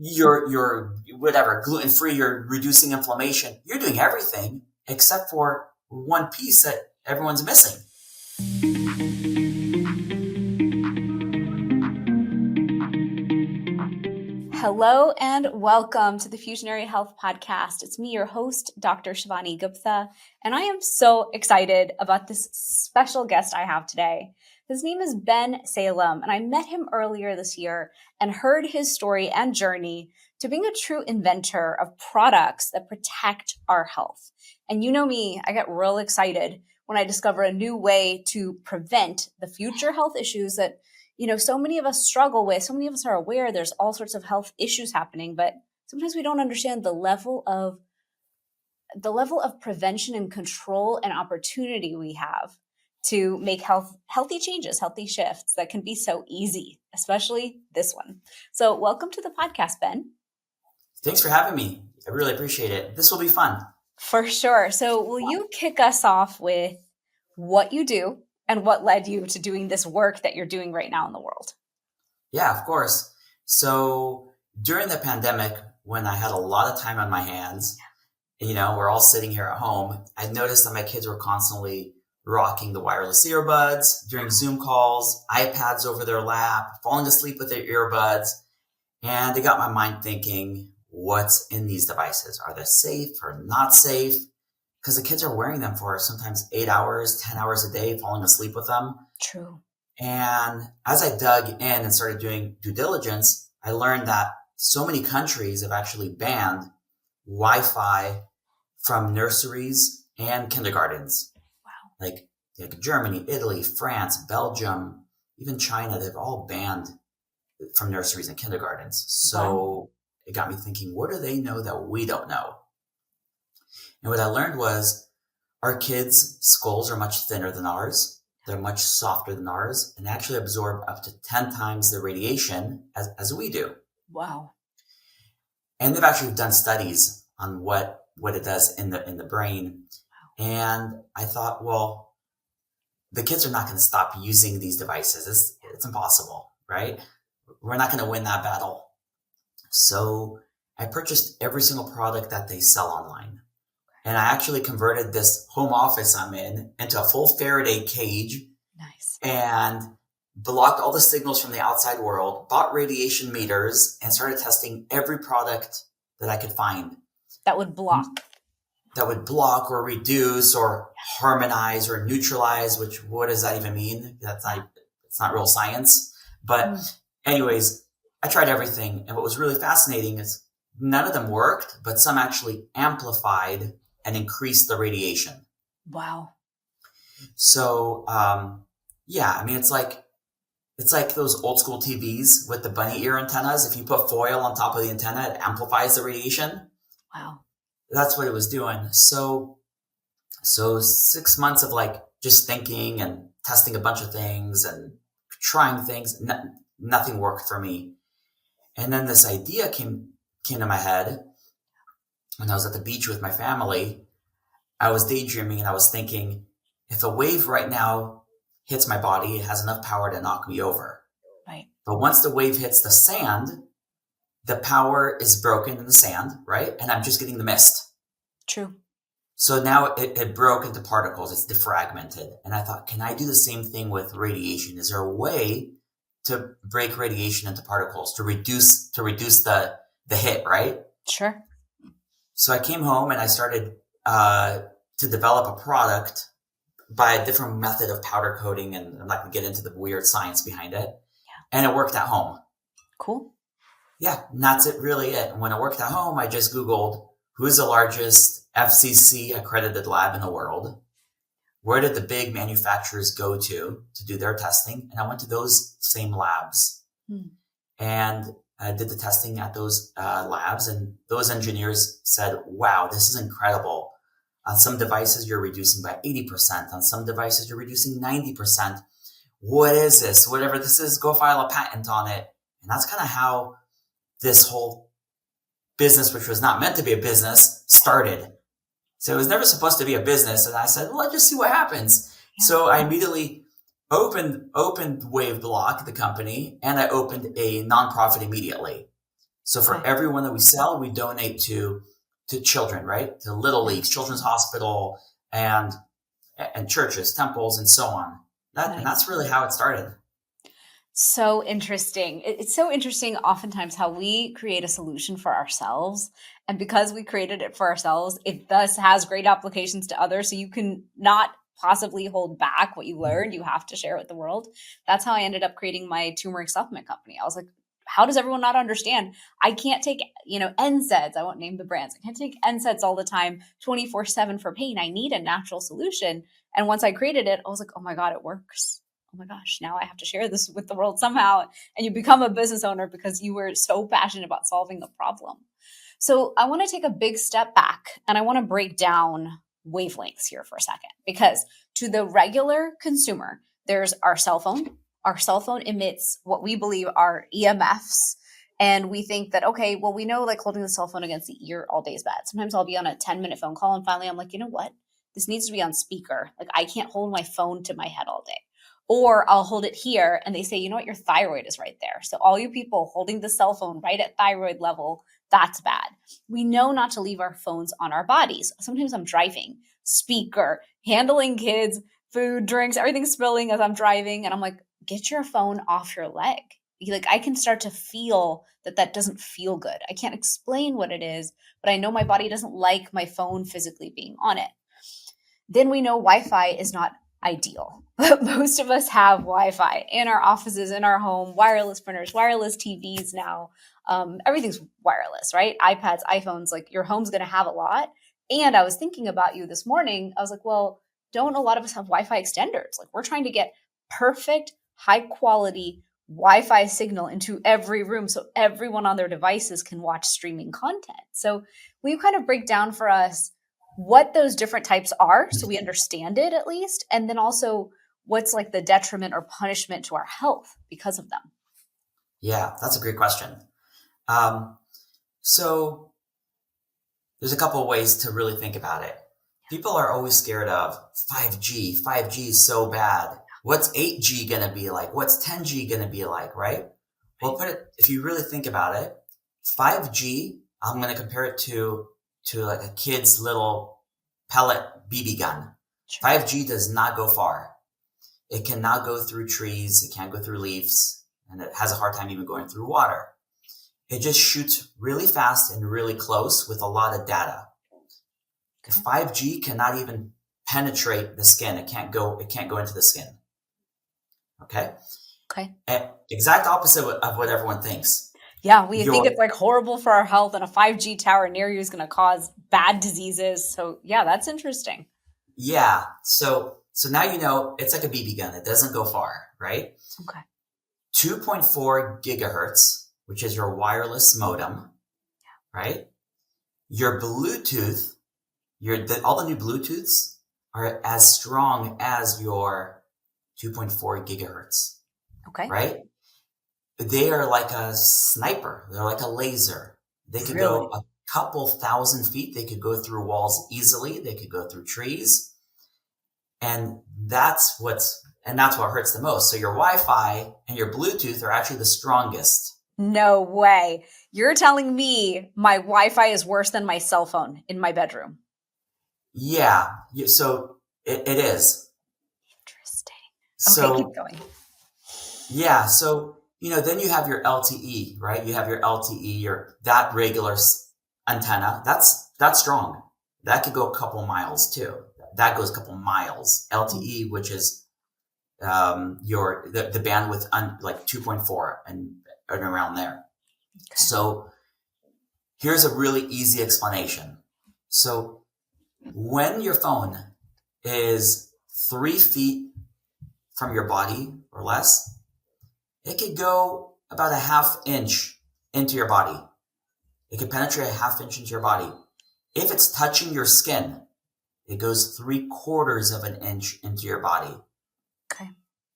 you're whatever, gluten-free, you're reducing inflammation. You're doing everything except for one piece that everyone's missing. Hello and welcome to the Fusionary Health Podcast. It's me, your host, Dr. Shivani Gupta, and I am so excited about this special guest I have today. His name is Ben Salem, and I met him earlier this year and heard his story and journey to being a true inventor of products that protect our health. And you know me, I get real excited when I discover a new way to prevent the future health issues that so many of us struggle with. So many of us are aware there's all sorts of health issues happening, but sometimes we don't understand the level of prevention and control and opportunity we have to make healthy changes, healthy shifts that can be so easy, especially this one. So welcome to the podcast, Ben. Thanks for having me. I really appreciate it. This will be fun. For sure. So will you kick us off with what you do and what led you to doing this work that you're doing right now in the world? Yeah, of course. So during the pandemic, when I had a lot of time on my hands, we're all sitting here at home, I noticed that my kids were constantly rocking the wireless earbuds during Zoom calls, iPads over their lap, falling asleep with their earbuds. And it got my mind thinking, what's in these devices? Are they safe or not safe? Because the kids are wearing them for sometimes 8 hours, 10 hours a day, falling asleep with them. True. And as I dug in and started doing due diligence, I learned that so many countries have actually banned Wi-Fi from nurseries and kindergartens. Wow. Like Germany, Italy, France, Belgium, even China, they've all banned from nurseries and kindergartens. So It got me thinking, what do they know that we don't know? And what I learned was our kids' skulls are much thinner than ours. They're much softer than ours and actually absorb up to 10 times the radiation as we do. Wow. And they've actually done studies on what it does in the brain. Wow. And I thought, well, the kids are not going to stop using these devices. It's impossible, right? We're not going to win that battle. So I purchased every single product that they sell online. And I actually converted this home office I'm in into a full Faraday cage. Nice. And blocked all the signals from the outside world, bought radiation meters, and started testing every product that I could find. That would block. Or reduce or harmonize or neutralize, which what does that even mean? It's not real science. But anyways, I tried everything. And what was really fascinating is none of them worked, but some actually amplified and increased the radiation. Wow. So, it's like those old school TVs with the bunny ear antennas. If you put foil on top of the antenna, it amplifies the radiation. Wow. That's what it was doing. So 6 months of just thinking and testing a bunch of things and trying things, nothing worked for me. And then this idea came to my head when I was at the beach with my family. I was daydreaming and I was thinking, if a wave right now hits my body, it has enough power to knock me over. Right. But once the wave hits the sand, the power is broken in the sand, right? And I'm just getting the mist. True. So now it broke into particles. It's defragmented. And I thought, can I do the same thing with radiation? Is there a way to break radiation into particles to reduce the hit, right? Sure. So I came home and I started to develop a product by a different method of powder coating, and I'm not going to get into the weird science behind it. Yeah. And it worked at home. Cool. Yeah, and that's really it. And when it worked at home, I just Googled who is the largest FCC accredited lab in the world. Where did the big manufacturers go to do their testing? And I went to those same labs and I did the testing at those labs. And those engineers said, wow, this is incredible. On some devices, you're reducing by 80%. On some devices, you're reducing 90%. What is this? Whatever this is, go file a patent on it. And that's kind of how this whole business, which was not meant to be a business, started. So it was never supposed to be a business. And I said, well, let's just see what happens. Yeah. So I immediately opened WaveBlock, the company, and I opened a nonprofit immediately. So for every one that we sell, we donate to children, right? To Little Leagues, Children's Hospital, and churches, temples, and so on. And that's really how it started. So interesting. It's so interesting oftentimes how we create a solution for ourselves. And because we created it for ourselves, it thus has great applications to others. So you can not possibly hold back what you learned. You have to share it with the world. That's how I ended up creating my turmeric supplement company. I was like, how does everyone not understand? I can't take, NSAIDs. I won't name the brands. I can't take NSAIDs all the time, 24/7 for pain. I need a natural solution. And once I created it, I was like, oh my God, it works. Oh my gosh, now I have to share this with the world somehow. And you become a business owner because you were so passionate about solving a problem. So I want to take a big step back and I want to break down wavelengths here for a second, because to the regular consumer, there's our cell phone. Our cell phone emits what we believe are EMFs. And we think that, okay, well, we know like holding the cell phone against the ear all day is bad. Sometimes I'll be on a 10-minute phone call and finally I'm like, you know what? This needs to be on speaker. Like I can't hold my phone to my head all day. Or I'll hold it here and they say, you know what, your thyroid is right there. So all you people holding the cell phone right at thyroid level, that's bad. We know not to leave our phones on our bodies. Sometimes I'm driving, speaker, handling kids, food, drinks, everything spilling as I'm driving. And I'm like, get your phone off your leg. Like I can start to feel that doesn't feel good. I can't explain what it is, but I know my body doesn't like my phone physically being on it. Then we know Wi-Fi is not ideal. But most of us have Wi-Fi in our offices, in our home, wireless printers, wireless TVs now. Everything's wireless, right? iPads, iPhones, like your home's going to have a lot. And I was thinking about you this morning. I was like, well, don't a lot of us have Wi-Fi extenders? Like we're trying to get perfect, high quality Wi-Fi signal into every room so everyone on their devices can watch streaming content. So will you kind of break down for us what those different types are so we understand it at least, and then also what's like the detriment or punishment to our health because of them? Yeah, that's a great question. So there's a couple of ways to really think about it. People are always scared of 5G. 5G is so bad. What's 8G going to be like? What's 10G going to be like, right? Well, if you really think about it, 5G, I'm going to compare it to like a kid's little pellet BB gun. Sure. 5G does not go far. It cannot go through trees. It can't go through leaves, and it has a hard time even going through water. It just shoots really fast and really close with a lot of data. Okay. 5G cannot even penetrate the skin. It can't go into the skin. Okay. Exact opposite of what everyone thinks. Yeah, we think it's like horrible for our health, and a 5G tower near you is going to cause bad diseases. So yeah, that's interesting. Yeah. So now you know it's like a BB gun. It doesn't go far, right? Okay. 2.4 gigahertz, which is your wireless modem, right? Your Bluetooth, all the new Bluetooths are as strong as your 2.4 gigahertz. Okay. Right? They are like a sniper. They're like a laser. They could go a couple thousand feet. They could go through walls easily. They could go through trees. And that's what hurts the most. So your Wi-Fi and your Bluetooth are actually the strongest. No way. You're telling me my Wi-Fi is worse than my cell phone in my bedroom? Yeah. So it is. Interesting. Okay, keep going. Yeah. So, then you have your LTE, right? You have your LTE, that regular antenna. That's strong. That could go a couple miles too. That goes a couple miles. LTE, which is the bandwidth like 2.4 and around there. Okay. So here's a really easy explanation. So when your phone is 3 feet from your body or less, it could go about a half inch into your body. It could penetrate a half inch into your body. If it's touching your skin, it goes 3/4 of an inch into your body. Okay.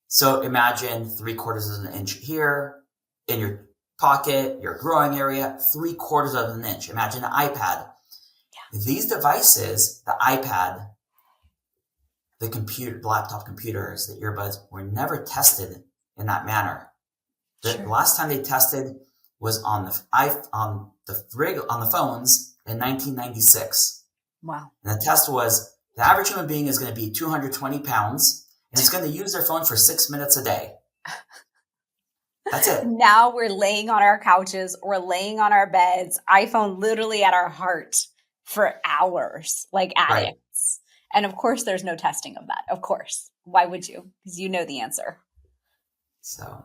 So imagine 3/4 of an inch here in your pocket, your growing area, 3/4 of an inch. Imagine an iPad. Yeah. These devices, the iPad, the computer, the laptop computers, the earbuds, were never tested in that manner. The last time they tested was on the phones in 1996. Wow. And the test was the average human being is going to be 220 pounds and is going to use their phone for 6 minutes a day. That's it. Now we're laying on our couches, we're laying on our beds, iPhone literally at our heart for hours, like addicts. Right. And of course, there's no testing of that. Of course. Why would you? Because you know the answer. So,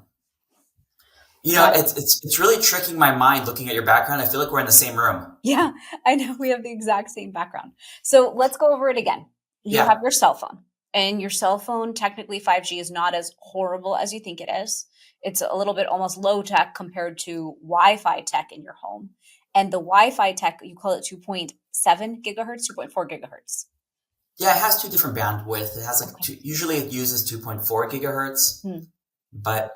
it's really tricking my mind looking at your background. I feel like we're in the same room. Yeah, I know. We have the exact same background. So let's go over it again. You have your cell phone, and your cell phone, technically 5G is not as horrible as you think it is. It's a little bit almost low tech compared to Wi-Fi tech in your home. And the Wi-Fi tech, you call it 2.7 gigahertz, 2.4 gigahertz. Yeah, it has two different bandwidth. It has usually it uses 2.4 gigahertz. But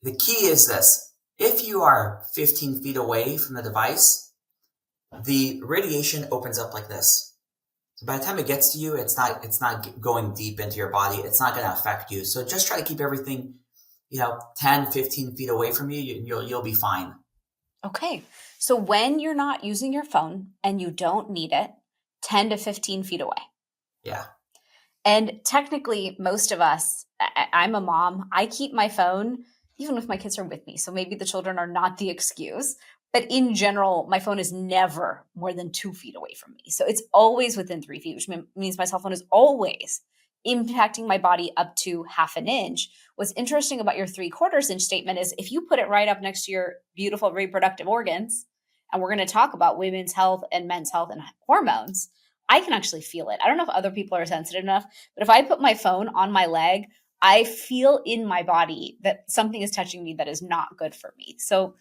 the key is this. If you are 15 feet away from the device, the radiation opens up like this. So by the time it gets to you, it's not going deep into your body. It's not going to affect you. So just try to keep everything 10, 15 feet away from you, you'll be fine. Okay. So when you're not using your phone and you don't need it, 10 to 15 feet away. Yeah. And technically, most of us, I'm a mom, I keep my phone, even if my kids are with me. So maybe the children are not the excuse. But in general, my phone is never more than 2 feet away from me. So it's always within 3 feet, which means my cell phone is always impacting my body up to half an inch. What's interesting about your 3/4 inch statement is if you put it right up next to your beautiful reproductive organs, and we're going to talk about women's health and men's health and hormones, I can actually feel it. I don't know if other people are sensitive enough, but if I put my phone on my leg, I feel in my body that something is touching me that is not good for me. So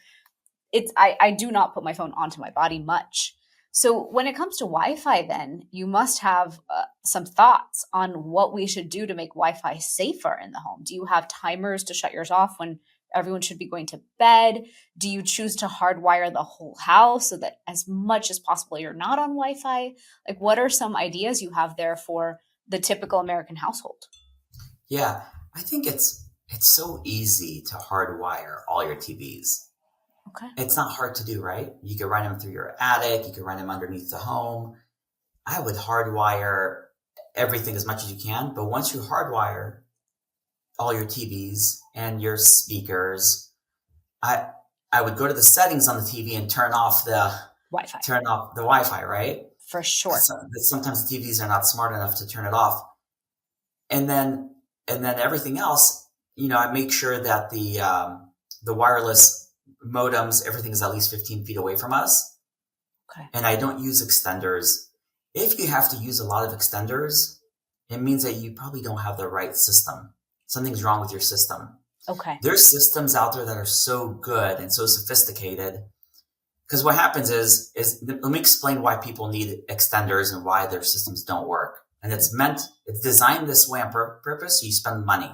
I do not put my phone onto my body much. So when it comes to Wi-Fi, then you must have some thoughts on what we should do to make Wi-Fi safer in the home. Do you have timers to shut yours off when everyone should be going to bed? Do you choose to hardwire the whole house so that as much as possible you're not on Wi-Fi? Like, what are some ideas you have there for the typical American household? Yeah, I think it's so easy to hardwire all your TVs. Okay. It's not hard to do, right? You can run them through your attic. You can run them underneath the home. I would hardwire everything as much as you can. But once you hardwire all your TVs and your speakers, I would go to the settings on the TV and turn off the Wi-Fi, right? For sure. Sometimes the TVs are not smart enough to turn it off. And then everything else, I make sure that the wireless modems, everything is at least 15 feet away from us. Okay. And I don't use extenders. If you have to use a lot of extenders, it means that you probably don't have the right system. Something's wrong with your system. Okay. There's systems out there that are so good and so sophisticated. Because what happens is let me explain why people need extenders and why their systems don't work. And it's designed this way on purpose, so you spend money.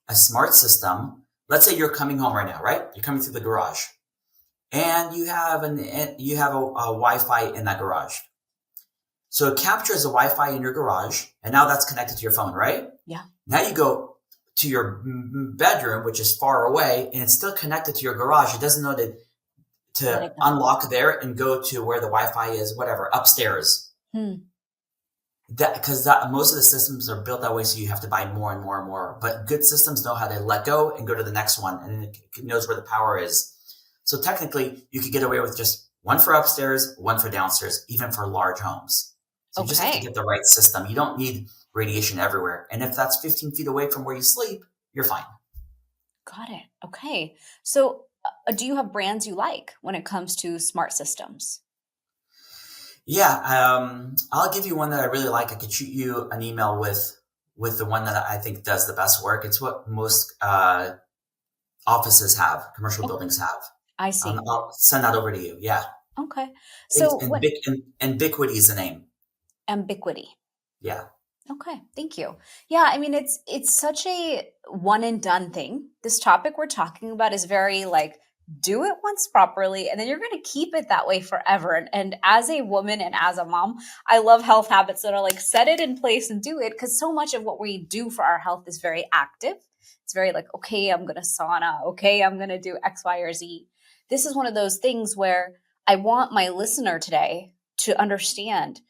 A smart system, let's say you're coming home right now, right? You're coming through the garage, and you have a Wi-Fi in that garage. So it captures the Wi-Fi in your garage, and now that's connected to your phone, right? Yeah. Now you go to your bedroom, which is far away, and it's still connected to your garage. It doesn't know to unlock there and go to where the Wi-Fi is, whatever, upstairs. Because most of the systems are built that way, so you have to buy more and more and more. But good systems know how to let go and go to the next one, and it knows where the power is. So technically, you could get away with just one for upstairs, one for downstairs, even for large homes. So you just have to get the right system. You don't need radiation everywhere. And if that's 15 feet away from where you sleep, you're fine. Got it. Okay. So do you have brands you like when it comes to smart systems? Yeah, I'll give you one that I really like. I could shoot you an email with the one that I think does the best work. It's what most offices have, commercial buildings have. I see. I'll send that over to you. Yeah. Okay. So Ubiquity is the name. Ubiquity. Yeah. Okay. Thank you. Yeah. I mean, it's such a one and done thing. This topic we're talking about is very do it once properly, and then you're going to keep it that way forever. And as a woman and as a mom, I love health habits that are set it in place and do it, because so much of what we do for our health is very active. It's very okay, I'm going to sauna. Okay, I'm going to do X, Y, or Z. this is one of those things where I want my listener today to understand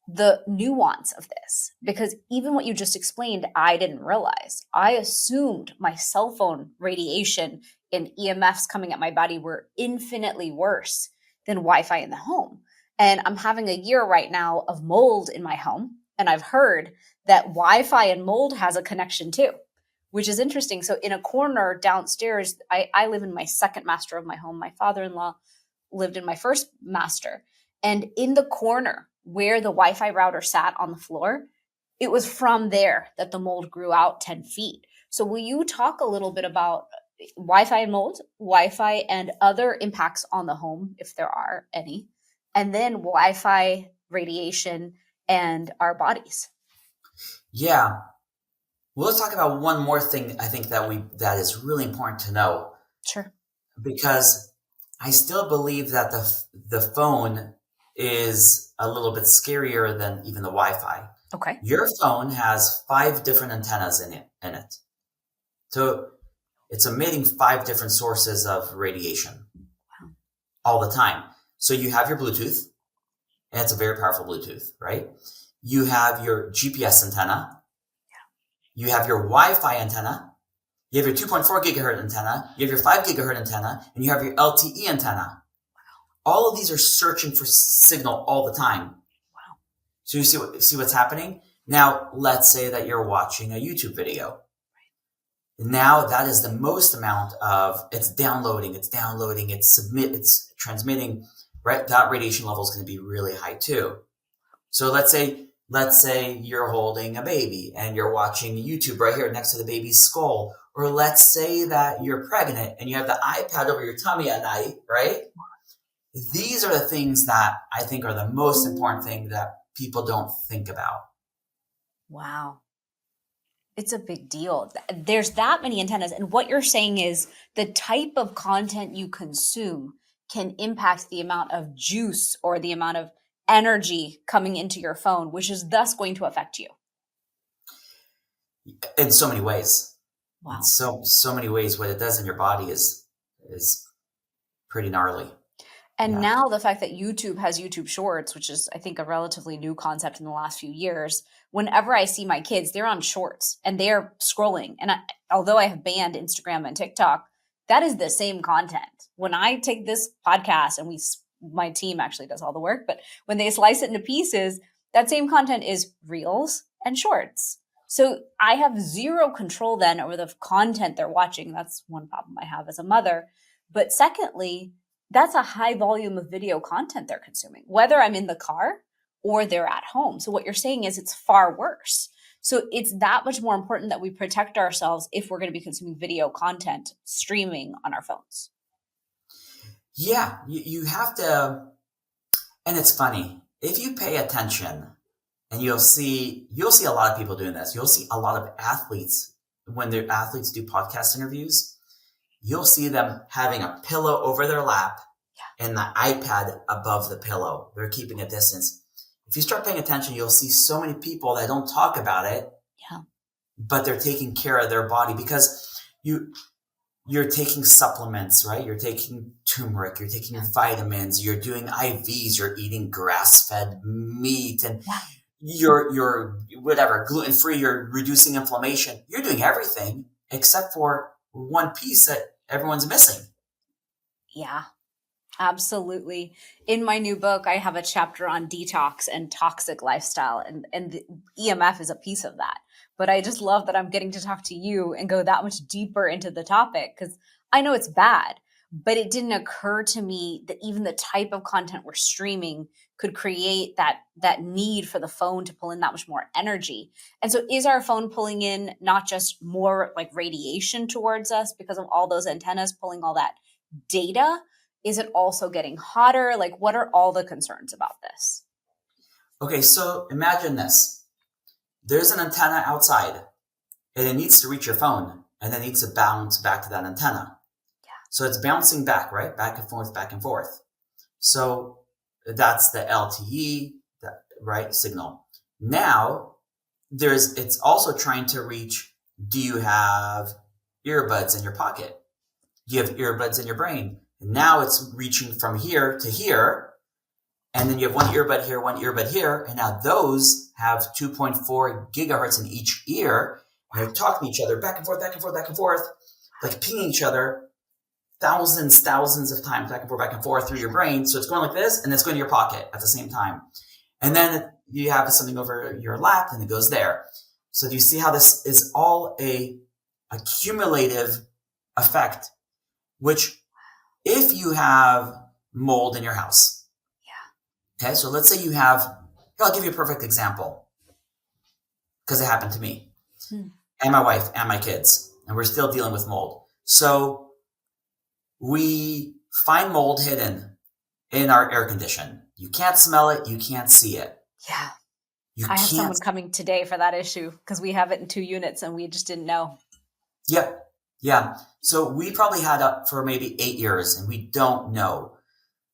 the nuance of this, because even what you just explained, I didn't realize. I assumed my cell phone radiation and EMFs coming at my body were infinitely worse than Wi-Fi in the home. And I'm having a year right now of mold in my home. And I've heard that Wi-Fi and mold has a connection too, which is interesting. So in a corner downstairs, I live in my second master of my home. My father-in-law lived in my first master. And in the corner where the Wi-Fi router sat on the floor, it was from there that the mold grew out 10 feet. So will you talk a little bit about Wi-Fi and mold, Wi-Fi and other impacts on the home, if there are any, and then Wi-Fi, radiation, and our bodies? Yeah. Well, let's talk about one more thing I think that is really important to know. Sure. Because I still believe that the phone is a little bit scarier than even the Wi-Fi. Okay. Your phone has 5 different antennas in it. So it's emitting 5 different sources of radiation all the time. So you have your Bluetooth, and it's a very powerful Bluetooth, right? You have your GPS antenna. You have your Wi-Fi antenna. You have your 2.4 gigahertz antenna. You have your 5 gigahertz antenna, and you have your LTE antenna. All of these are searching for signal all the time. Wow. So you see what's happening? Now, let's say that you're watching a YouTube video. Now that is the most amount of, it's downloading, it's transmitting, right? That radiation level is going to be really high too. So let's say you're holding a baby and you're watching YouTube right here next to the baby's skull. Or let's say that you're pregnant and you have the iPad over your tummy at night, right? These are the things that I think are the most important thing that people don't think about. Wow. It's a big deal. There's that many antennas. And what you're saying is the type of content you consume can impact the amount of juice or the amount of energy coming into your phone, which is thus going to affect you. In so many ways. Wow. In so many ways, what it does in your body is pretty gnarly. And now the fact that YouTube has YouTube Shorts, which is, I think, a relatively new concept in the last few years, whenever I see my kids, they're on Shorts and they're scrolling. And although I have banned Instagram and TikTok, that is the same content. When I take this podcast and my team actually does all the work, but when they slice it into pieces, that same content is Reels and Shorts. So I have zero control then over the content they're watching. That's one problem I have as a mother. But secondly, that's a high volume of video content they're consuming, whether I'm in the car or they're at home. So what you're saying is it's far worse. So it's that much more important that we protect ourselves if we're going to be consuming video content streaming on our phones. Yeah, you have to, and it's funny, if you pay attention, and you'll see a lot of people doing this. You'll see a lot of athletes, when their athletes do podcast interviews, you'll see them having a pillow over their lap and the iPad above the pillow. They're keeping a distance. If you start paying attention, you'll see so many people that don't talk about it, but they're taking care of their body because you're taking supplements, right? You're taking turmeric, you're taking vitamins, you're doing IVs, you're eating grass-fed meat, and you're whatever, gluten-free, you're reducing inflammation. You're doing everything except for one piece that everyone's missing. Yeah, absolutely. In my new book, I have a chapter on detox and toxic lifestyle, and the EMF is a piece of that. But I just love that I'm getting to talk to you and go that much deeper into the topic because I know it's bad, but it didn't occur to me that even the type of content we're streaming could create that need for the phone to pull in that much more energy. And so is our phone pulling in not just more like radiation towards us because of all those antennas pulling all that data? Is it also getting hotter? Like, what are all the concerns about this? Okay, so imagine this. There's an antenna outside and it needs to reach your phone and then needs to bounce back to that antenna. Yeah. So it's bouncing back, right? Back and forth, back and forth. So that's the LTE, right, signal. Now, it's also trying to reach, do you have earbuds in your pocket? Do you have earbuds in your brain? And now it's reaching from here to here. And then you have one earbud here. And now those have 2.4 gigahertz in each ear. And they're talking to each other back and forth, like pinging each other thousands of times back and forth through your brain. So it's going like this and it's going to your pocket at the same time. And then you have something over your lap and it goes there. So do you see how this is all a cumulative effect, which if you have mold in your house, okay, so let's say you have, I'll give you a perfect example because it happened to me and my wife and my kids, and we're still dealing with mold. So we find mold hidden in our air condition. You can't smell it. You can't see it. Yeah. I have someone coming today for that issue because we have it in 2 units and we just didn't know. Yep. Yeah. So we probably had it for maybe 8 years and we don't know.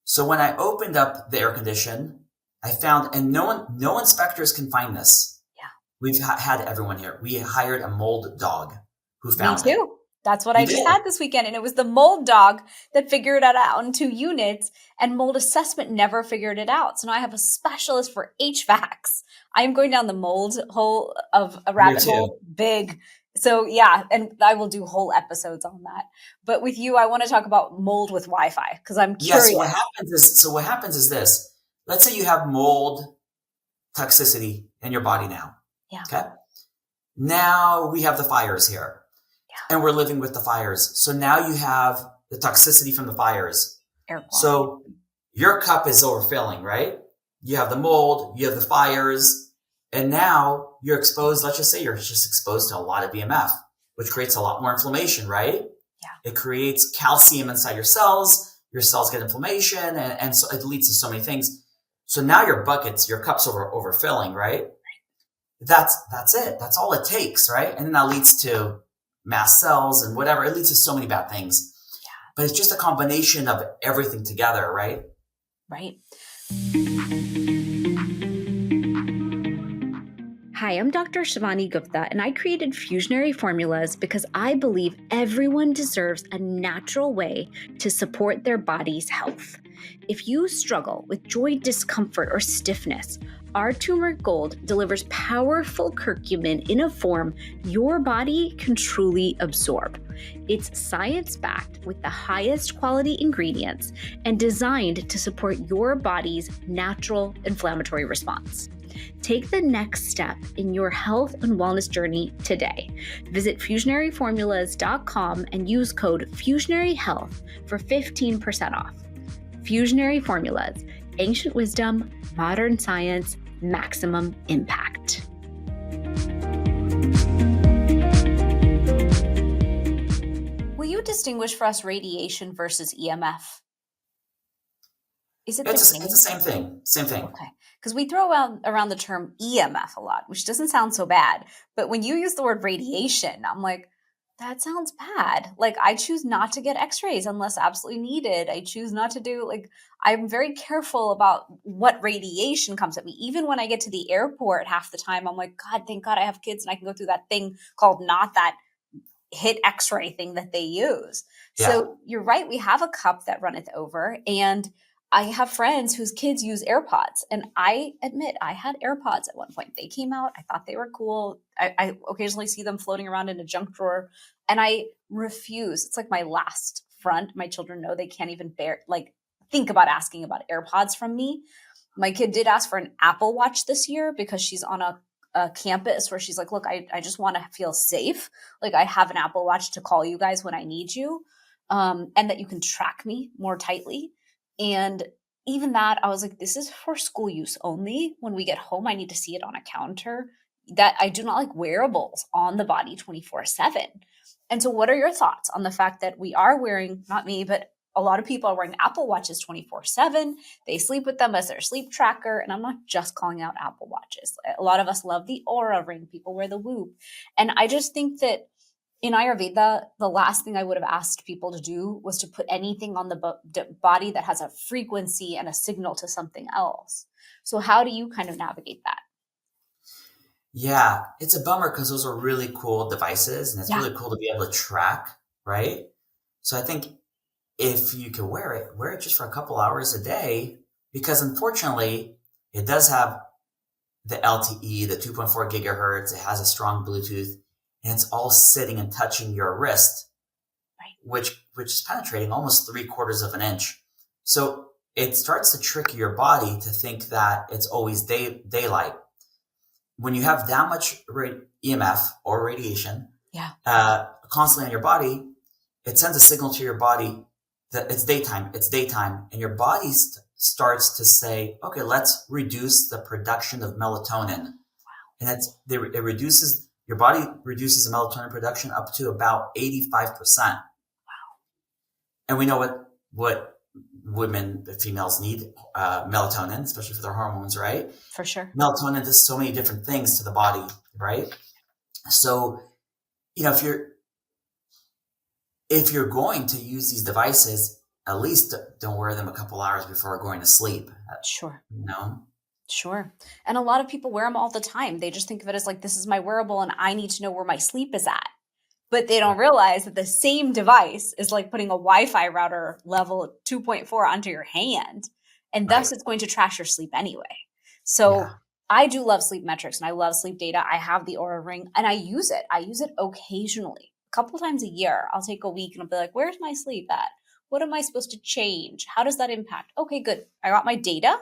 So when I opened up the air condition, I found, and no inspectors can find this. Yeah. We've had everyone here. We hired a mold dog who found it. Me too. That's what I just had this weekend. And it was the mold dog that figured it out in 2 units, and mold assessment never figured it out. So now I have a specialist for HVACs. I'm going down the mold hole of a rabbit hole. Big. So yeah, and I will do whole episodes on that. But with you, I want to talk about mold with Wi-Fi because I'm curious. Yeah, so what happens is this. Let's say you have mold toxicity in your body now. Yeah. Okay. Now we have the fires here. Yeah. And we're living with the fires. So now you have the toxicity from the fires. Air quality. So your cup is overfilling, right? You have the mold, you have the fires. And now you're exposed, let's just say you're just exposed to a lot of EMF, which creates a lot more inflammation, right? Yeah. It creates calcium inside your cells get inflammation, and so it leads to so many things. So now your cup's overfilling, right? That's it. That's all it takes, right? And then that leads to mast cells and whatever. It leads to so many bad things. Yeah. But it's just a combination of everything together, right? Right. Hi, I'm Dr. Shivani Gupta, and I created Fusionary Formulas because I believe everyone deserves a natural way to support their body's health. If you struggle with joint discomfort or stiffness, our turmeric gold delivers powerful curcumin in a form your body can truly absorb. It's science-backed with the highest quality ingredients and designed to support your body's natural inflammatory response. Take the next step in your health and wellness journey today. Visit FusionaryFormulas.com and use code FusionaryHealth for 15% off. Fusionary Formulas, ancient wisdom, modern science, maximum impact. Will you distinguish for us radiation versus EMF? Is it it's the same thing. Same thing. Okay. Because we throw around the term EMF a lot, which doesn't sound so bad. But when you use the word radiation, I'm like, that sounds bad. Like, I choose not to get x-rays unless absolutely needed. I choose not to do, I'm very careful about what radiation comes at me. Even when I get to the airport, half the time, I'm like, God, thank God I have kids and I can go through that thing called not that hit x-ray thing that they use. Yeah. So you're right. We have a cup that runneth over, and I have friends whose kids use AirPods, and I admit I had AirPods at one point. They came out. I thought they were cool. I occasionally see them floating around in a junk drawer, and I refuse. It's like my last front. My children know they can't even think about asking about AirPods from me. My kid did ask for an Apple Watch this year because she's on a campus where she's like, look, I just want to feel safe. Like, I have an Apple Watch to call you guys when I need you, and that you can track me more tightly. And even that, I was like, this is for school use only. When we get home, I need to see it on a counter. That I do not like wearables on the body 24/7. And so what are your thoughts on the fact that we are wearing, not me, but a lot of people are wearing Apple Watches 24/7. They sleep with them as their sleep tracker. And I'm not just calling out Apple Watches. A lot of us love the Aura Ring. People wear the Whoop. And I just think that in Ayurveda, the last thing I would have asked people to do was to put anything on the body that has a frequency and a signal to something else. So how do you kind of navigate that? Yeah, it's a bummer because those are really cool devices, and it's really cool to be able to track, right? So I think if you can wear it just for a couple hours a day, because unfortunately it does have the LTE, the 2.4 gigahertz. It has a strong Bluetooth, and it's all sitting and touching your wrist, Right. which is penetrating almost 3/4 of an inch. So it starts to trick your body to think that it's always daylight. When you have that much EMF or radiation constantly on your body, it sends a signal to your body that it's daytime, and your body starts to say, okay, let's reduce the production of melatonin. Wow. And it reduces, your body reduces the melatonin production up to about 85%. Wow. And we know what females need, melatonin, especially for their hormones, right? For sure. Melatonin does so many different things to the body, right? So, if you're going to use these devices, at least don't wear them a couple hours before going to sleep. Sure. Sure. And a lot of people wear them all the time. They just think of it as like, this is my wearable and I need to know where my sleep is at. But they don't realize that the same device is like putting a Wi-Fi router level 2.4 onto your hand. And thus it's going to trash your sleep anyway. So I do love sleep metrics and I love sleep data. I have the Oura Ring and I use it. I use it occasionally. A couple times a year, I'll take a week and I'll be like, where's my sleep at? What am I supposed to change? How does that impact? Okay, good. I got my data.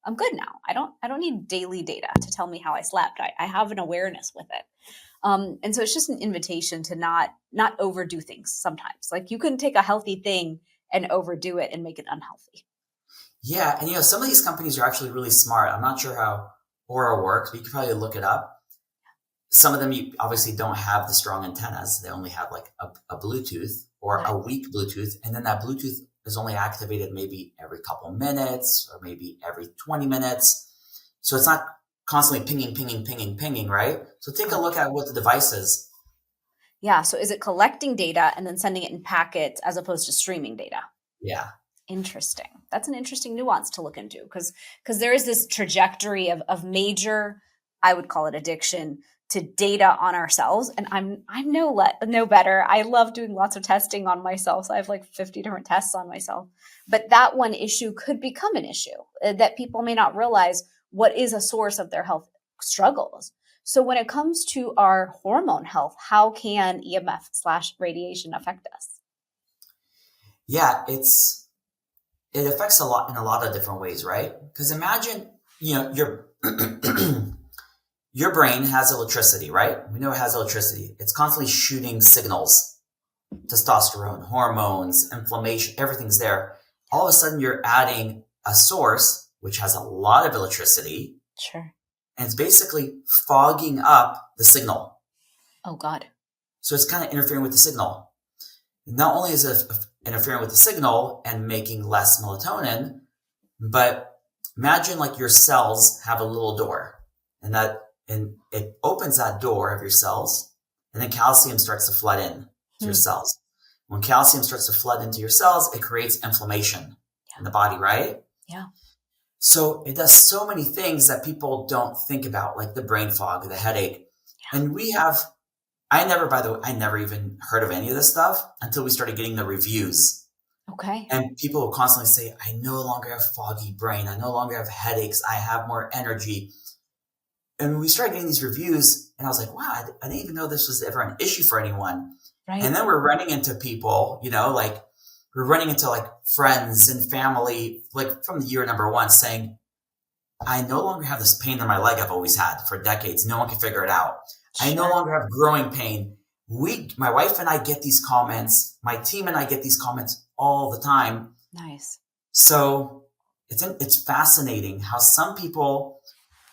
I'm good now. I don't need daily data to tell me how I slept. I have an awareness with it. And so it's just an invitation to not overdo things sometimes. Like you can take a healthy thing and overdo it and make it unhealthy. Yeah. And some of these companies are actually really smart. I'm not sure how Oura works, but you can probably look it up. Some of them you obviously don't have the strong antennas. They only have like a Bluetooth or a weak Bluetooth. And then that Bluetooth is only activated maybe every couple minutes or maybe every 20 minutes. So it's not constantly pinging, right? So take a look at what the device is. Yeah. So is it collecting data and then sending it in packets as opposed to streaming data? Yeah. Interesting. That's an interesting nuance to look into because there is this trajectory of major, I would call it addiction, to data on ourselves. And I'm no better. I love doing lots of testing on myself. So I have like 50 different tests on myself. But that one issue could become an issue that people may not realize what is a source of their health struggles. So when it comes to our hormone health, how can EMF/radiation affect us? Yeah, it affects a lot in a lot of different ways, right? Because imagine, your brain has electricity, right? We know it has electricity. It's constantly shooting signals, testosterone, hormones, inflammation, everything's there. All of a sudden you're adding a source, which has a lot of electricity. Sure. And it's basically fogging up the signal. Oh, God. So it's kind of interfering with the signal. Not only is it interfering with the signal and making less melatonin, but imagine like your cells have a little door and it opens that door of your cells, and then calcium starts to flood in to your cells. When calcium starts to flood into your cells, it creates inflammation in the body, right? Yeah. So it does so many things that people don't think about, like the brain fog, the headache. Yeah. And I never even heard of any of this stuff until we started getting the reviews. Okay. And people will constantly say, I no longer have foggy brain. I no longer have headaches. I have more energy. And we started getting these reviews, and I was like, wow, I didn't even know this was ever an issue for anyone. Right. And then we're running into people, like we're running into like friends and family, like from the year number one, saying, I no longer have this pain in my leg I've always had for decades. No one can figure it out. Sure. I no longer have growing pain. My wife and I get these comments. My team and I get these comments all the time. Nice. So it's fascinating how some people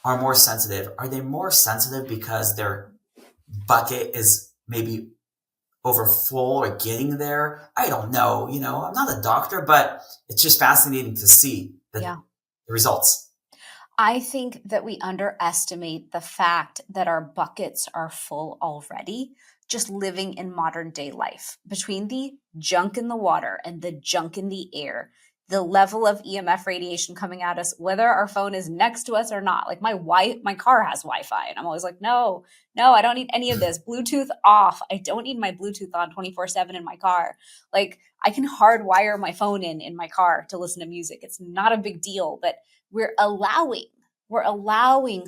are more sensitive. Are they more sensitive because their bucket is maybe over full or getting there? I don't know. I'm not a doctor, but it's just fascinating to see the results. I think that we underestimate the fact that our buckets are full already, just living in modern day life. Between the junk in the water and the junk in the air, the level of EMF radiation coming at us, whether our phone is next to us or not. Like my car has Wi-Fi, and I'm always like, no, I don't need any of this. Bluetooth off. I don't need my Bluetooth on 24/7 in my car. Like I can hardwire my phone in my car to listen to music. It's not a big deal, but we're allowing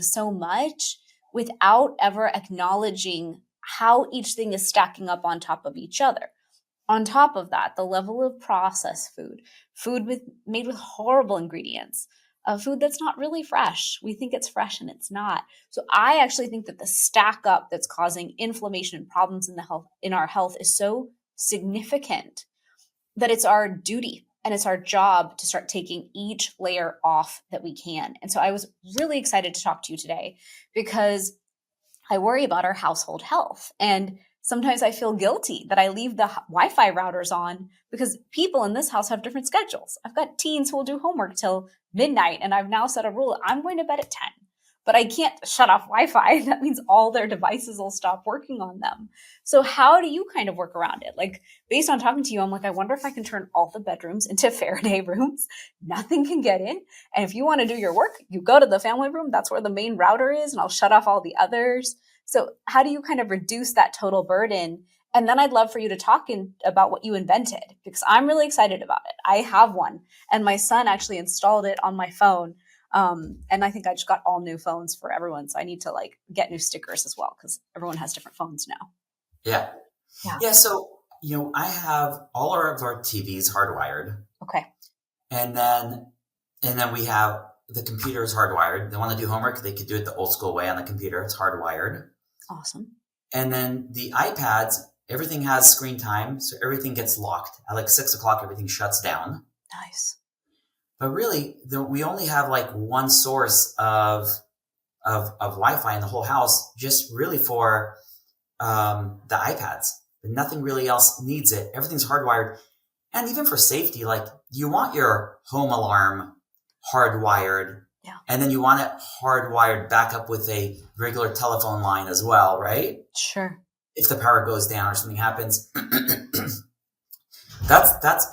so much without ever acknowledging how each thing is stacking up on top of each other. On top of that, the level of processed food made with horrible ingredients, food that's not really fresh. We think it's fresh and it's not. So I actually think that the stack up that's causing inflammation and problems in our health is so significant that it's our duty and it's our job to start taking each layer off that we can. And so I was really excited to talk to you today because I worry about our household health. And sometimes I feel guilty that I leave the Wi-Fi routers on because people in this house have different schedules. I've got teens who will do homework till midnight, and I've now set a rule. I'm going to bed at 10, but I can't shut off Wi-Fi. That means all their devices will stop working on them. So how do you kind of work around it? Like based on talking to you, I'm like, I wonder if I can turn all the bedrooms into Faraday rooms. Nothing can get in. And if you want to do your work, you go to the family room. That's where the main router is, and I'll shut off all the others. So how do you kind of reduce that total burden? And then I'd love for you to talk about what you invented, because I'm really excited about it. I have one, and my son actually installed it on my phone. And I think I just got all new phones for everyone. So I need to like get new stickers as well, because everyone has different phones now. Yeah. So, I have all of our TVs hardwired. Okay. And then we have the computer is hardwired. They want to do homework, they could do it the old school way on the computer. It's hardwired. Awesome. And then the iPads, everything has screen time. So everything gets locked. At like 6:00, everything shuts down. Nice. But really, we only have like one source of Wi-Fi in the whole house, just really for the iPads. But nothing really else needs it. Everything's hardwired. And even for safety, like you want your home alarm hardwired. Yeah. And then you want it hardwired back up with a regular telephone line as well, right? Sure. If the power goes down or something happens.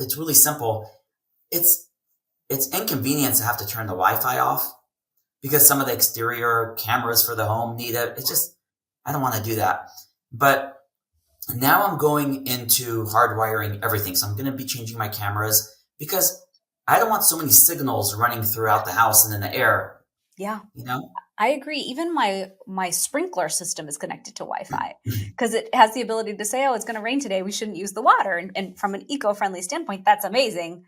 It's really simple. It's inconvenient to have to turn the Wi-Fi off because some of the exterior cameras for the home need it. It's just, I don't want to do that. But now I'm going into hardwiring everything. So I'm going to be changing my cameras because I don't want so many signals running throughout the house and in the air. Yeah. I agree. Even my sprinkler system is connected to Wi-Fi because it has the ability to say, oh, it's going to rain today. We shouldn't use the water. And from an eco-friendly standpoint, that's amazing.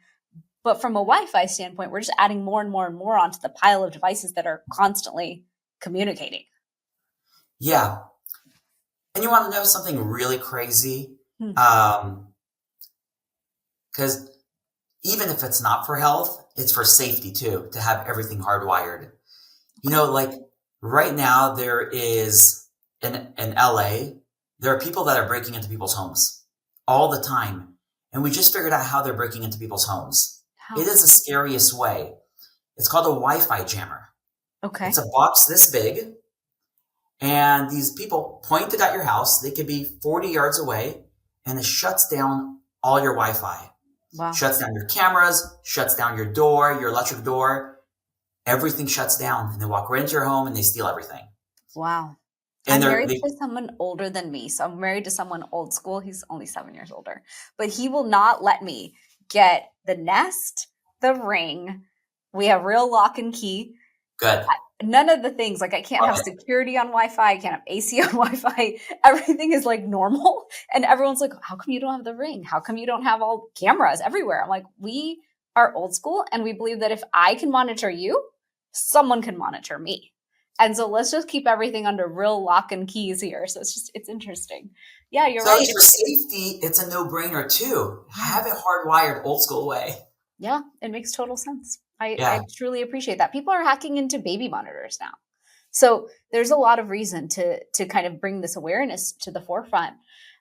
But from a Wi-Fi standpoint, we're just adding more and more and more onto the pile of devices that are constantly communicating. Yeah. And you want to know something really crazy? Because even if it's not for health, it's for safety too, to have everything hardwired. Like right now there is in LA, there are people that are breaking into people's homes all the time. And we just figured out how they're breaking into people's homes. It is the scariest way. It's called a Wi-Fi jammer. Okay. It's a box this big. And these people point it at your house. They could be 40 yards away, and it shuts down all your Wi-Fi. Wow. Shuts down your cameras, shuts down your door, your electric door. Everything shuts down, and they walk right into your home and they steal everything. Wow. And I'm married to someone older than me. So I'm married to someone old school. He's only 7 years older, but he will not let me get the Nest, the Ring. We have real lock and key. Good. None of the things, like I can't have security on Wi-Fi. I can't have AC on Wi-Fi. Everything is like normal. And everyone's like, how come you don't have the Ring? How come you don't have all cameras everywhere? I'm like, we are old school. And we believe that if I can monitor you, someone can monitor me. And so let's just keep everything under real lock and keys here. So it's interesting. Yeah, you're right. So for safety, it's a no-brainer too. Have it hardwired old school way. Yeah, it makes total sense. I truly appreciate that. People are hacking into baby monitors now. So there's a lot of reason to kind of bring this awareness to the forefront.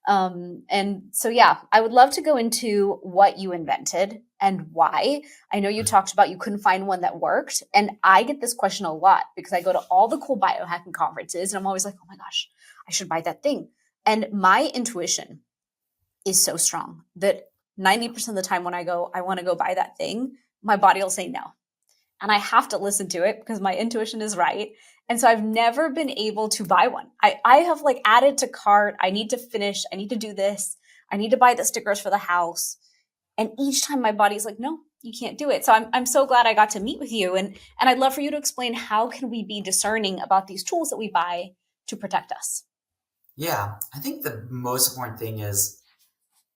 And so, yeah, I would love to go into what you invented and why. I know you talked about you couldn't find one that worked. And I get this question a lot because I go to all the cool biohacking conferences and I'm always like, oh my gosh, I should buy that thing. And my intuition is so strong that 90% of the time when I go, I want to go buy that thing, my body will say no. And I have to listen to it because my intuition is right. And so I've never been able to buy one. I have like added to cart. I need to finish. I need to do this. I need to buy the stickers for the house. And each time my body's like, no, you can't do it. So I'm so glad I got to meet with you. And I'd love for you to explain, how can we be discerning about these tools that we buy to protect us? Yeah, I think the most important thing is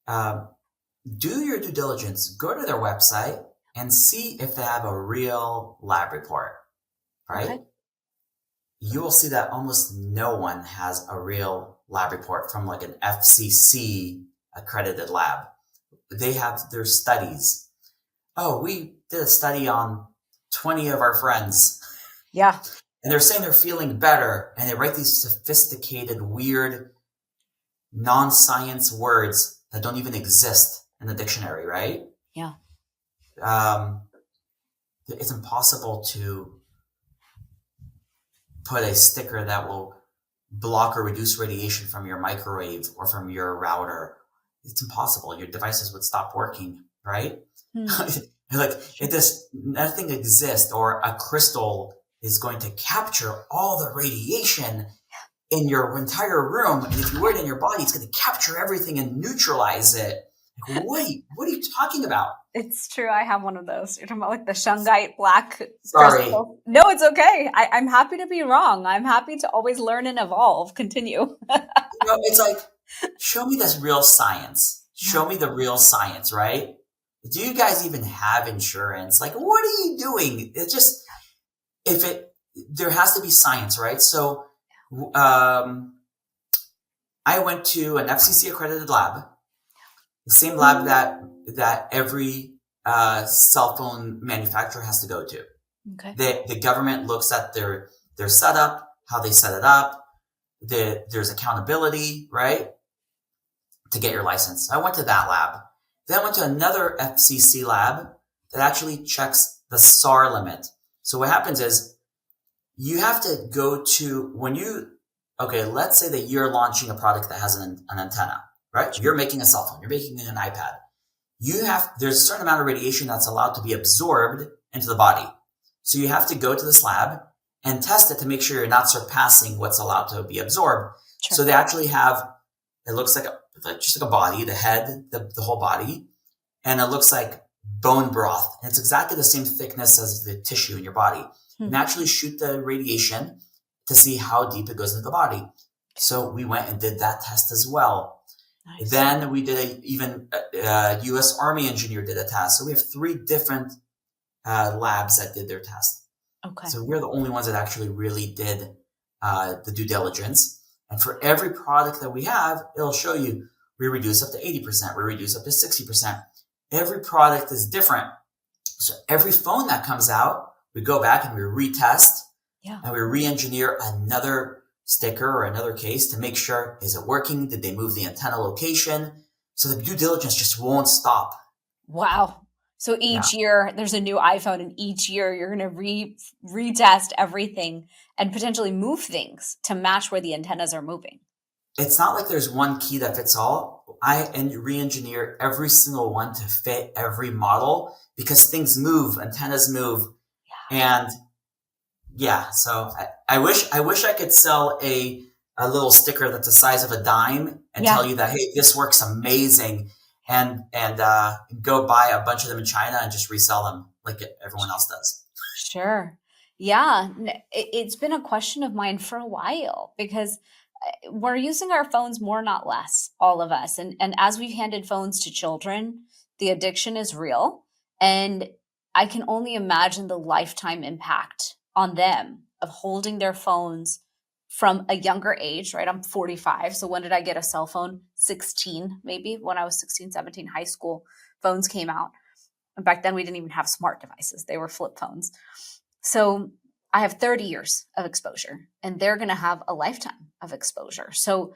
do your due diligence. Go to their website and see if they have a real lab report, right? Okay. You will see that almost no one has a real lab report from like an FCC accredited lab. They have their studies. Oh, we did a study on 20 of our friends. Yeah. And they're saying they're feeling better. And they write these sophisticated, weird, non-science words that don't even exist in the dictionary, right? Yeah. It's impossible to put a sticker that will block or reduce radiation from your microwave or from your router. It's impossible. Your devices would stop working, right? Like, if this nothing exists, or a crystal is going to capture all the radiation in your entire room, and if you wear it in your body, it's going to capture everything and neutralize it. Like, wait, what are you talking about? It's true. I have one of those. You're talking about like the shungite black Sorry. crystal. No, it's okay. I'm happy to be wrong. I'm happy to always learn and evolve. Continue. It's like, show me this real science. Show me the real science, right? Do you guys even have insurance? Like, what are you doing? It's just, there has to be science, right? So, I went to an FCC accredited lab, the same lab that every cell phone manufacturer has to go to. Okay. The government looks at their setup, how they set it up. There's accountability, right, to get your license. I went to that lab. Then I went to another FCC lab that actually checks the SAR limit. So what happens is, you have to go to, let's say that you're launching a product that has an antenna, right? You're making a cell phone, you're making an iPad. There's a certain amount of radiation that's allowed to be absorbed into the body. So you have to go to this lab and test it to make sure you're not surpassing what's allowed to be absorbed. Sure. So they actually have, it looks like just like a body, the head, the whole body, and it looks like bone broth. And it's exactly the same thickness as the tissue in your body. And actually shoot the radiation to see how deep it goes into the body. So we went and did that test as well. Nice. Then we did U.S. Army engineer did a test. So we have 3 different labs that did their test. Okay. So we're the only ones that actually really did the due diligence. And for every product that we have, it'll show you, we reduce up to 80%, we reduce up to 60%. Every product is different. So every phone that comes out, we go back and we retest, and we re-engineer another sticker or another case to make sure, is it working? Did they move the antenna location? So the due diligence just won't stop. Wow. So each year there's a new iPhone, and each year you're going to retest everything and potentially move things to match where the antennas are moving. It's not like there's one key that fits all. I re-engineer every single one to fit every model, because things move, antennas move. And so I wish I could sell a little sticker that's the size of a dime and tell you that, hey, this works amazing, and go buy a bunch of them in China and just resell them like everyone else does. Sure. Yeah. It's been a question of mine for a while, because we're using our phones more, not less, all of us. And as we've handed phones to children, the addiction is real. And I can only imagine the lifetime impact on them of holding their phones from a younger age, right? I'm 45. So when did I get a cell phone? 16, maybe, when I was 16, 17, high school, phones came out. And back then we didn't even have smart devices. They were flip phones. So I have 30 years of exposure, and they're going to have a lifetime of exposure. So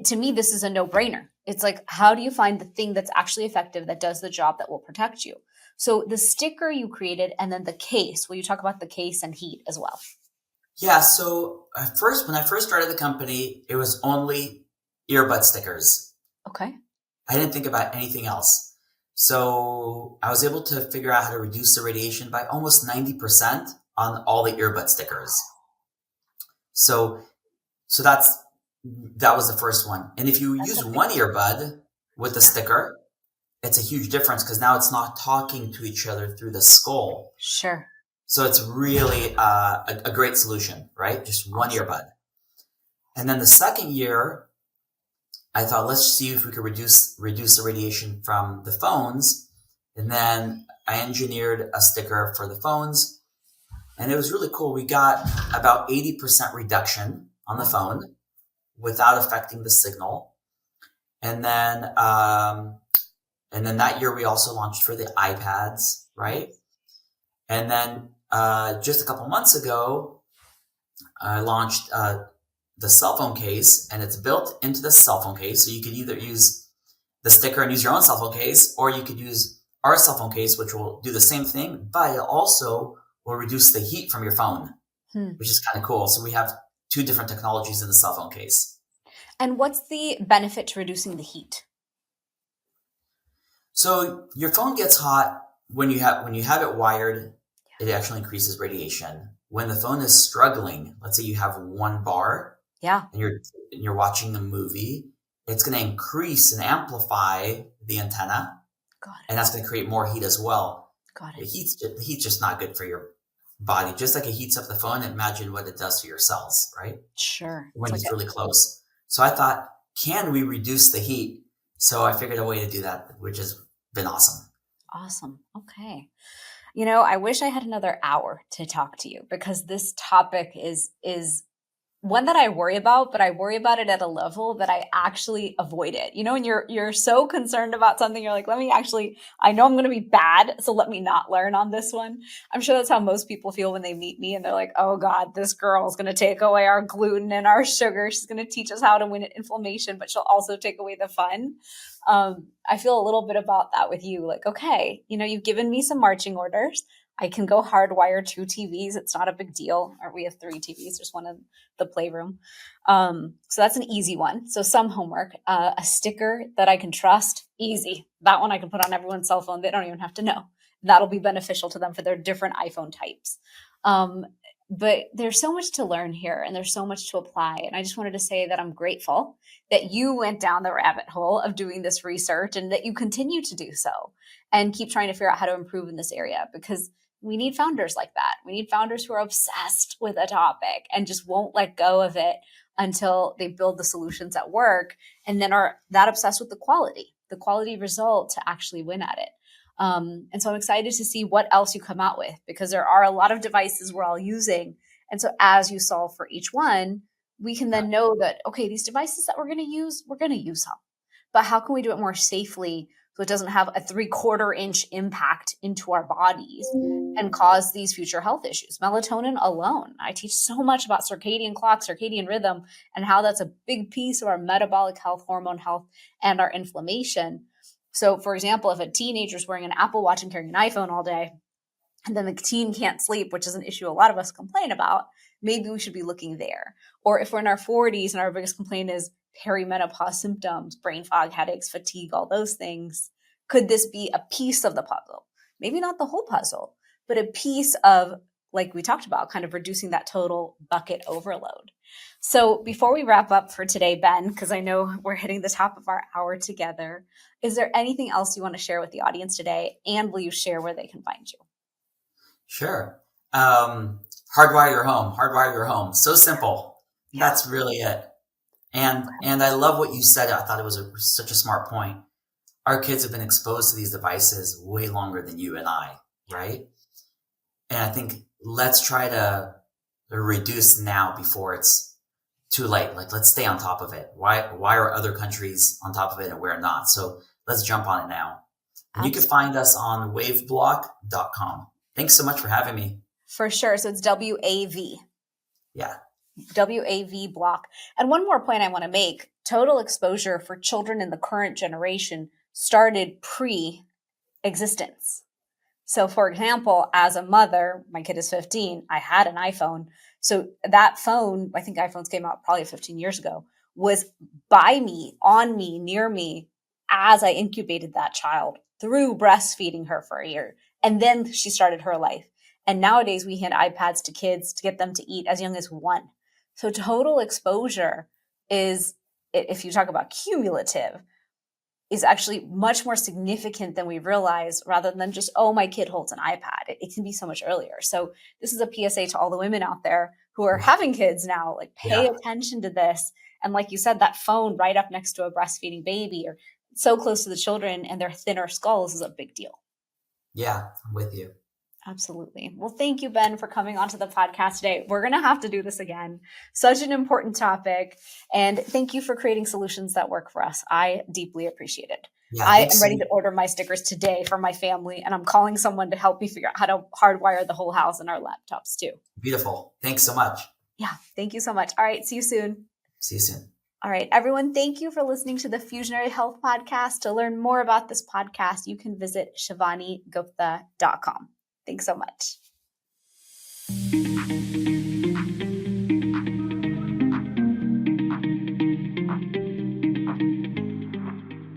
to me, this is a no-brainer. It's like, how do you find the thing that's actually effective, that does the job, that will protect you? So the sticker you created, and then the case, will you talk about the case and heat as well? Yeah. So when I first started the company, it was only earbud stickers. Okay. I didn't think about anything else. So I was able to figure out how to reduce the radiation by almost 90% on all the earbud stickers. So that was the first one. And if you use one earbud with the sticker, it's a huge difference because now it's not talking to each other through the skull. Sure. So it's really a great solution, right? Just one earbud. And then the second year, I thought, let's see if we could reduce the radiation from the phones. And then I engineered a sticker for the phones. And it was really cool. We got about 80% reduction on the phone without affecting the signal. And then that year we also launched for the iPads, right? And then just a couple months ago, I launched the cell phone case, and it's built into the cell phone case. So you could either use the sticker and use your own cell phone case, or you could use our cell phone case, which will do the same thing, but it also will reduce the heat from your phone, which is kind of cool. So we have two different technologies in the cell phone case. And what's the benefit to reducing the heat? So your phone gets hot when you have it wired. It actually increases radiation. When the phone is struggling, let's say you have one bar, and you're watching a movie, it's going to increase and amplify the antenna, and that's going to create more heat as well. Got it. The heat's just not good for your body. Just like it heats up the phone, imagine what it does to your cells, right? Sure. When it's really close. So I thought, can we reduce the heat? So I figured a way to do that, which has been awesome. Awesome. Okay. I wish I had another hour to talk to you because this topic is one that I worry about, but I worry about it at a level that I actually avoid it. And you're so concerned about something, you're like, I know I'm going to be bad, so let me not learn on this one. I'm sure that's how most people feel when they meet me and they're like, oh God, this girl is going to take away our gluten and our sugar. She's going to teach us how to win inflammation, but she'll also take away the fun. I feel a little bit about that with you. Like, okay, you've given me some marching orders. I can go hardwire 2 TVs. It's not a big deal. Or we have 3 TVs. There's one in the playroom. So that's an easy one. So some homework, a sticker that I can trust, easy. That one I can put on everyone's cell phone. They don't even have to know. That'll be beneficial to them for their different iPhone types. But there's so much to learn here and there's so much to apply. And I just wanted to say that I'm grateful that you went down the rabbit hole of doing this research and that you continue to do so and keep trying to figure out how to improve in this area, because we need founders like that. We need founders who are obsessed with a topic and just won't let go of it until they build the solutions at work and then are that obsessed with the quality result to actually win at it. And so I'm excited to see what else you come out with, because there are a lot of devices we're all using. And so as you solve for each one, we can then know that, okay, these devices that we're going to use them. But how can we do it more safely so it doesn't have a 3/4 inch impact into our bodies and cause these future health issues? Melatonin alone. I teach so much about circadian clock, circadian rhythm, and how that's a big piece of our metabolic health, hormone health, and our inflammation. So, for example, if a teenager is wearing an Apple Watch and carrying an iPhone all day, and then the teen can't sleep, which is an issue a lot of us complain about, maybe we should be looking there. Or if we're in our 40s and our biggest complaint is perimenopause symptoms, brain fog, headaches, fatigue, all those things, could this be a piece of the puzzle? Maybe not the whole puzzle, but a piece of, like we talked about, kind of reducing that total bucket overload. So before we wrap up for today, Ben, because I know we're hitting the top of our hour together, is there anything else you want to share with the audience today? And will you share where they can find you? Sure. Hardwire your home. So simple. Yeah. That's really it. And I love what you said. I thought it was such a smart point. Our kids have been exposed to these devices way longer than you and I, right? And I think let's try to reduce now before it's too late. Like, let's stay on top of it. Why are other countries on top of it and we're not? So let's jump on it now. And you can find us on WaveBlock.com. Thanks so much for having me. For sure. So it's WAV. Yeah. WAV block. And one more point I want to make, total exposure for children in the current generation started pre-existence. So for example, as a mother, my kid is 15, I had an iPhone. So that phone, I think iPhones came out probably 15 years ago, was by me, on me, near me, as I incubated that child through breastfeeding her for a year. And then she started her life. And nowadays we hand iPads to kids to get them to eat as young as 1. So total exposure is, if you talk about cumulative, is actually much more significant than we realize, rather than just, oh, my kid holds an iPad. It can be so much earlier. So this is a PSA to all the women out there who are having kids now, like pay attention to this. And like you said, that phone right up next to a breastfeeding baby or so close to the children and their thinner skulls is a big deal. Yeah, I'm with you. Absolutely. Well, thank you, Ben, for coming onto the podcast today. We're going to have to do this again. Such an important topic. And thank you for creating solutions that work for us. I deeply appreciate it. Yeah, I am ready to order my stickers today for my family, and I'm calling someone to help me figure out how to hardwire the whole house and our laptops too. Beautiful. Thanks so much. Yeah, thank you so much. All right, see you soon. See you soon. All right, everyone, thank you for listening to the Fusionary Health Podcast. To learn more about this podcast, you can visit shivanigupta.com. Thanks so much.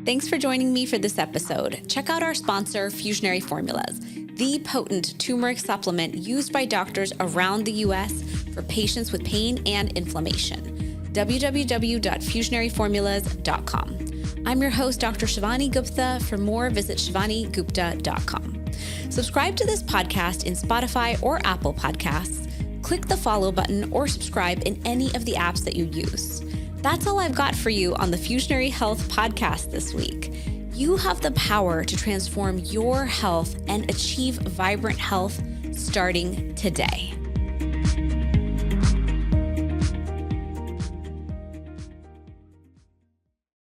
Thanks for joining me for this episode. Check out our sponsor, Fusionary Formulas, the potent turmeric supplement used by doctors around the U.S. for patients with pain and inflammation. www.fusionaryformulas.com. I'm your host, Dr. Shivani Gupta. For more, visit shivanigupta.com. Subscribe to this podcast in Spotify or Apple Podcasts. Click the follow button or subscribe in any of the apps that you use. That's all I've got for you on the Fusionary Health Podcast this week. You have the power to transform your health and achieve vibrant health starting today.